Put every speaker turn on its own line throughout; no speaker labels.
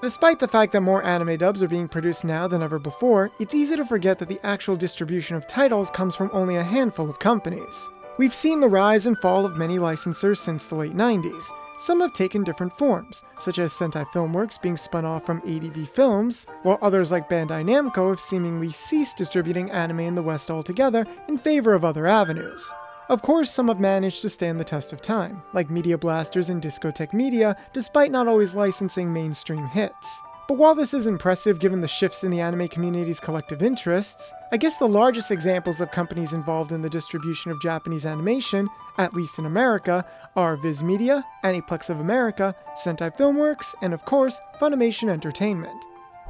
Despite the fact that more anime dubs are being produced now than ever before, it's easy to forget that the actual distribution of titles comes from only a handful of companies. We've seen the rise and fall of many licensors since the late 90s. Some have taken different forms, such as Sentai Filmworks being spun off from ADV Films, while others like Bandai Namco have seemingly ceased distributing anime in the West altogether in favor of other avenues. Of course, some have managed to stand the test of time, like Media Blasters and Discotek Media, despite not always licensing mainstream hits. But while this is impressive given the shifts in the anime community's collective interests, I guess the largest examples of companies involved in the distribution of Japanese animation, at least in America, are Viz Media, Aniplex of America, Sentai Filmworks, and of course, Funimation Entertainment.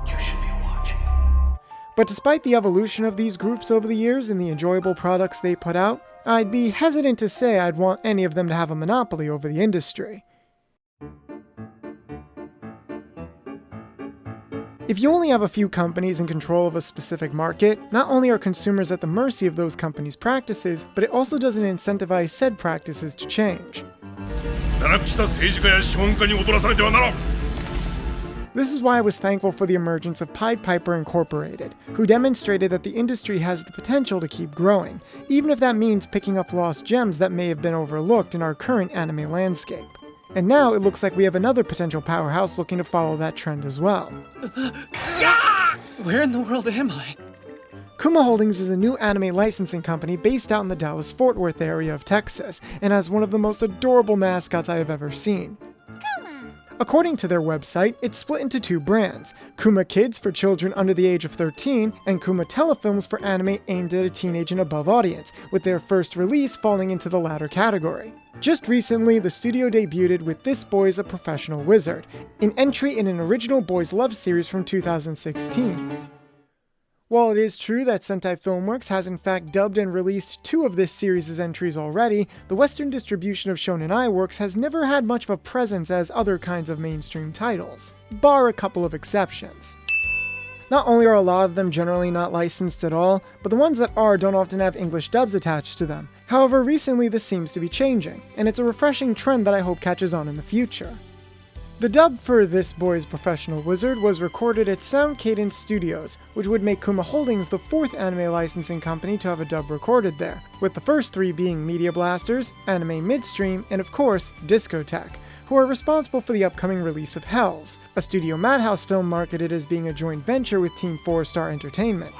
You should be watching.
But despite the evolution of these groups over the years and the enjoyable products they put out, I'd be hesitant to say I'd want any of them to have a monopoly over the industry. If you only have a few companies in control of a specific market, not only are consumers at the mercy of those companies' practices, but it also doesn't incentivize said practices to change. This is why I was thankful for the emergence of Pied Piper Incorporated, who demonstrated that the industry has the potential to keep growing, even if that means picking up lost gems that may have been overlooked in our current anime landscape. And now it looks like we have another potential powerhouse looking to follow that trend as well.
Where in the world am I?
Kuma Holdings is a new anime licensing company based out in the Dallas-Fort Worth area of Texas, and has one of the most adorable mascots I have ever seen. According to their website, it's split into two brands, Kuma Kids for children under the age of 13, and Kuma Telefilms for anime aimed at a teenage and above audience, with their first release falling into the latter category. Just recently, the studio debuted with This Boy's a Professional Wizard, an entry in an original boys' love series from 2016. While it is true that Sentai Filmworks has in fact dubbed and released 2 of this series' entries already, the Western distribution of Shonen Ai works has never had much of a presence as other kinds of mainstream titles, bar a couple of exceptions. Not only are a lot of them generally not licensed at all, but the ones that are don't often have English dubs attached to them. However, recently this seems to be changing, and it's a refreshing trend that I hope catches on in the future. The dub for This Boy's Professional Wizard was recorded at Sound Cadence Studios, which would make Kuma Holdings the 4th anime licensing company to have a dub recorded there, with the first 3 being Media Blasters, Anime Midstream, and of course, Discotek, who are responsible for the upcoming release of Hells, a Studio Madhouse film marketed as being a joint venture with Team 4 Star Entertainment.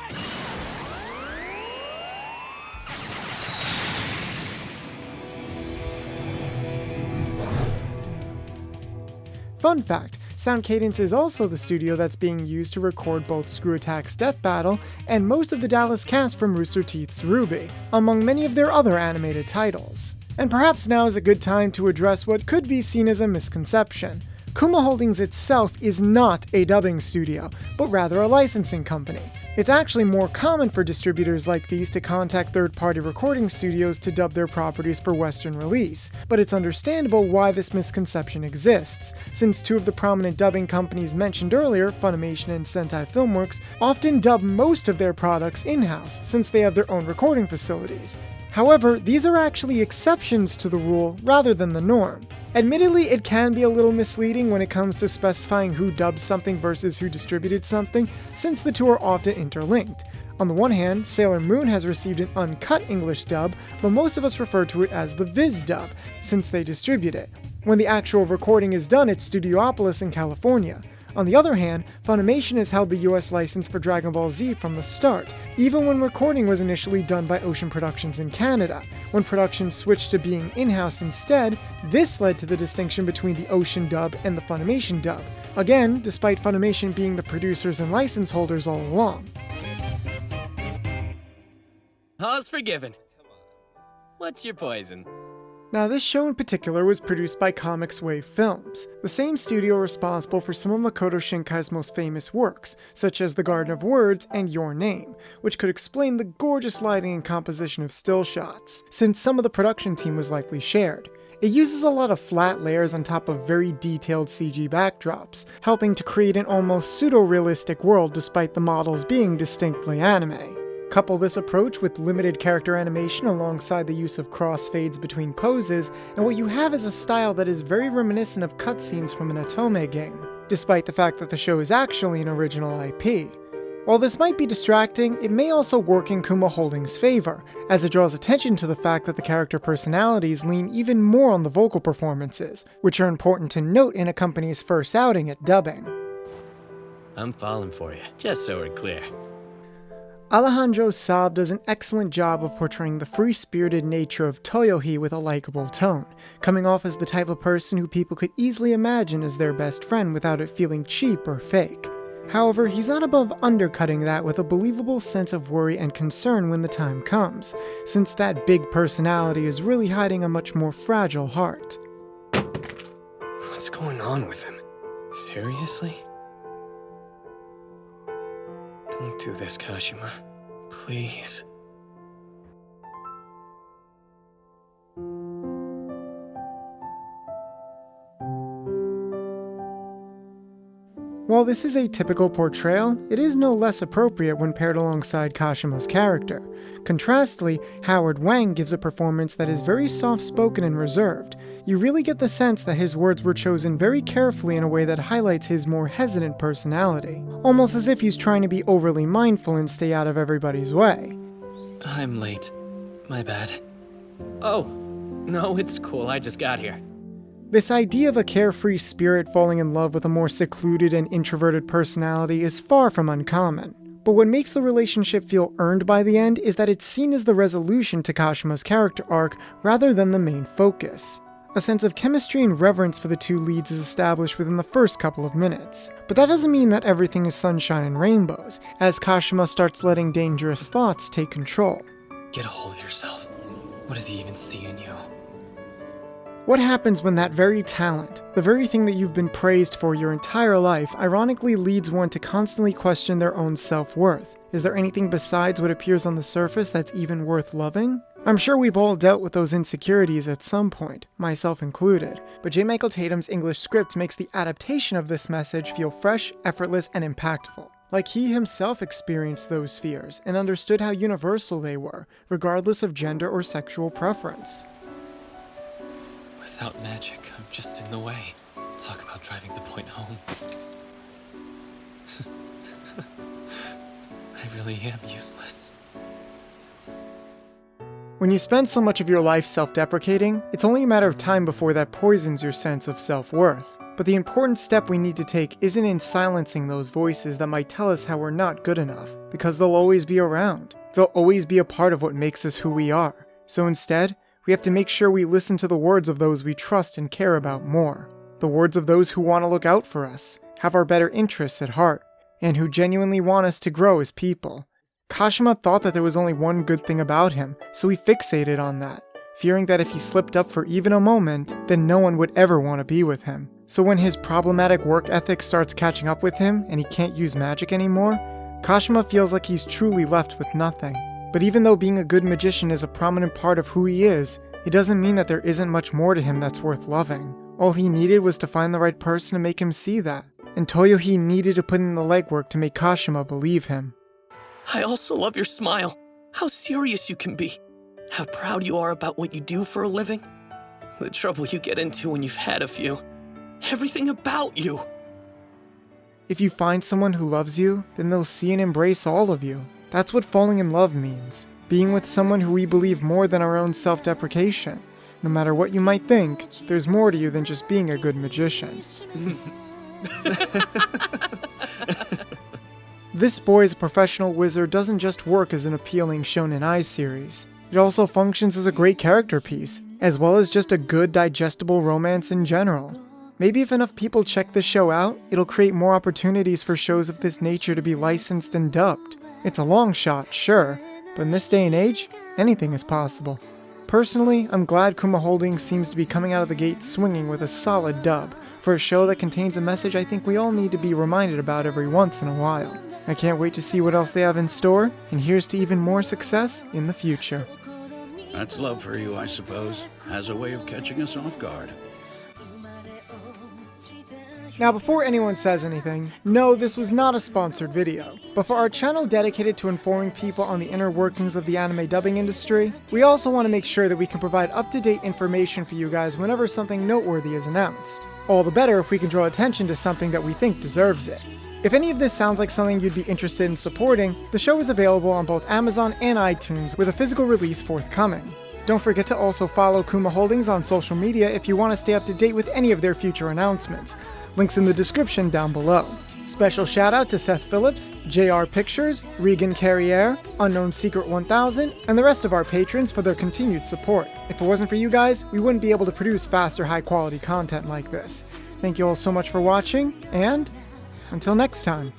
Fun fact, Sound Cadence is also the studio that's being used to record both Screw Attack's Death Battle and most of the Dallas cast from Rooster Teeth's Ruby, among many of their other animated titles. And perhaps now is a good time to address what could be seen as a misconception. Kuma Holdings itself is not a dubbing studio, but rather a licensing company. It's actually more common for distributors like these to contact third-party recording studios to dub their properties for Western release, but it's understandable why this misconception exists, since 2 of the prominent dubbing companies mentioned earlier, Funimation and Sentai Filmworks, often dub most of their products in-house, since they have their own recording facilities. However, these are actually exceptions to the rule rather than the norm. Admittedly, it can be a little misleading when it comes to specifying who dubbed something versus who distributed something, since the 2 are often interlinked. On the one hand, Sailor Moon has received an uncut English dub, but most of us refer to it as the Viz dub, since they distribute it, when the actual recording is done at Studiopolis in California. On the other hand, Funimation has held the US license for Dragon Ball Z from the start, even when recording was initially done by Ocean Productions in Canada. When production switched to being in-house instead, this led to the distinction between the Ocean dub and the Funimation dub. Again, despite Funimation being the producers and license holders all along.
All's forgiven. What's your poison?
Now, this show in particular was produced by Comics Wave Films, the same studio responsible for some of Makoto Shinkai's most famous works, such as The Garden of Words and Your Name, which could explain the gorgeous lighting and composition of still shots, since some of the production team was likely shared. It uses a lot of flat layers on top of very detailed CG backdrops, helping to create an almost pseudo-realistic world despite the models being distinctly anime. Couple this approach with limited character animation alongside the use of crossfades between poses, and what you have is a style that is very reminiscent of cutscenes from an Otome game. despite the fact that the show is actually an original IP. While this might be distracting, it may also work in Kuma Holdings' favor, as it draws attention to the fact that the character personalities lean even more on the vocal performances, which are important to note in a company's first outing at dubbing.
I'm falling for you, just so we're clear.
Alejandro Saab does an excellent job of portraying the free-spirited nature of Toyohi with a likable tone, coming off as the type of person who people could easily imagine as their best friend without it feeling cheap or fake. However, he's not above undercutting that with a believable sense of worry and concern when the time comes, since that big personality is really hiding a much more fragile heart.
What's going on with him? Seriously? Don't do this, Kashima. Please.
While this is a typical portrayal, it is no less appropriate when paired alongside Kashima's character. Contrastly, Howard Wang gives a performance that is very soft-spoken and reserved. You really get the sense that his words were chosen very carefully in a way that highlights his more hesitant personality, almost as if he's trying to be overly mindful and stay out of everybody's way.
I'm late. My bad. Oh, no, it's cool, I just got here.
This idea of a carefree spirit falling in love with a more secluded and introverted personality is far from uncommon. But what makes the relationship feel earned by the end is that it's seen as the resolution to Kashima's character arc rather than the main focus. A sense of chemistry and reverence for the two leads is established within the first couple of minutes. But that doesn't mean that everything is sunshine and rainbows, as Kashima starts letting dangerous thoughts take control.
Get a hold of yourself. What does he even see in you?
What happens when that very talent, the very thing that you've been praised for your entire life, ironically leads one to constantly question their own self-worth? Is there anything besides what appears on the surface that's even worth loving? I'm sure we've all dealt with those insecurities at some point, myself included, but J. Michael Tatum's English script makes the adaptation of this message feel fresh, effortless, and impactful. Like he himself experienced those fears and understood how universal they were, regardless of gender or sexual preference.
Without magic, I'm just in the way. Talk about driving the point home. I really am useless.
When you spend so much of your life self-deprecating, it's only a matter of time before that poisons your sense of self-worth. But the important step we need to take isn't in silencing those voices that might tell us how we're not good enough, because they'll always be around. They'll always be a part of what makes us who we are. So instead, we have to make sure we listen to the words of those we trust and care about more. The words of those who want to look out for us, have our better interests at heart, and who genuinely want us to grow as people. Kashima thought that there was only one good thing about him, so he fixated on that, fearing that if he slipped up for even a moment, then no one would ever want to be with him. So when his problematic work ethic starts catching up with him and he can't use magic anymore, Kashima feels like he's truly left with nothing. But even though being a good magician is a prominent part of who he is, it doesn't mean that there isn't much more to him that's worth loving. All he needed was to find the right person to make him see that. And Toyohi needed to put in the legwork to make Kashima believe him.
I also love your smile. How serious you can be. How proud you are about what you do for a living. The trouble you get into when you've had a few. Everything about you.
If you find someone who loves you, then they'll see and embrace all of you. That's what falling in love means. Being with someone who we believe more than our own self-deprecation. No matter what you might think, there's more to you than just being a good magician. This Boy is a Professional Wizard doesn't just work as an appealing Shonen Ai series. It also functions as a great character piece, as well as just a good digestible romance in general. Maybe if enough people check this show out, it'll create more opportunities for shows of this nature to be licensed and dubbed. It's a long shot, sure, but in this day and age, anything is possible. Personally, I'm glad Kuma Holdings seems to be coming out of the gate swinging with a solid dub, for a show that contains a message I think we all need to be reminded about every once in a while. I can't wait to see what else they have in store, and here's to even more success in the future.
That's love for you, I suppose. Has a way of catching us off guard.
Now before anyone says anything, no, this was not a sponsored video. But for our channel dedicated to informing people on the inner workings of the anime dubbing industry, we also want to make sure that we can provide up-to-date information for you guys whenever something noteworthy is announced. All the better if we can draw attention to something that we think deserves it. If any of this sounds like something you'd be interested in supporting, the show is available on both Amazon and iTunes with a physical release forthcoming. Don't forget to also follow Kuma Holdings on social media if you want to stay up to date with any of their future announcements. Links in the description down below. Special shout out to Seth Phillips, JR Pictures, Regan Carriere, Unknown Secret 1000, and the rest of our patrons for their continued support. If it wasn't for you guys, we wouldn't be able to produce faster, high quality content like this. Thank you all so much for watching, and until next time.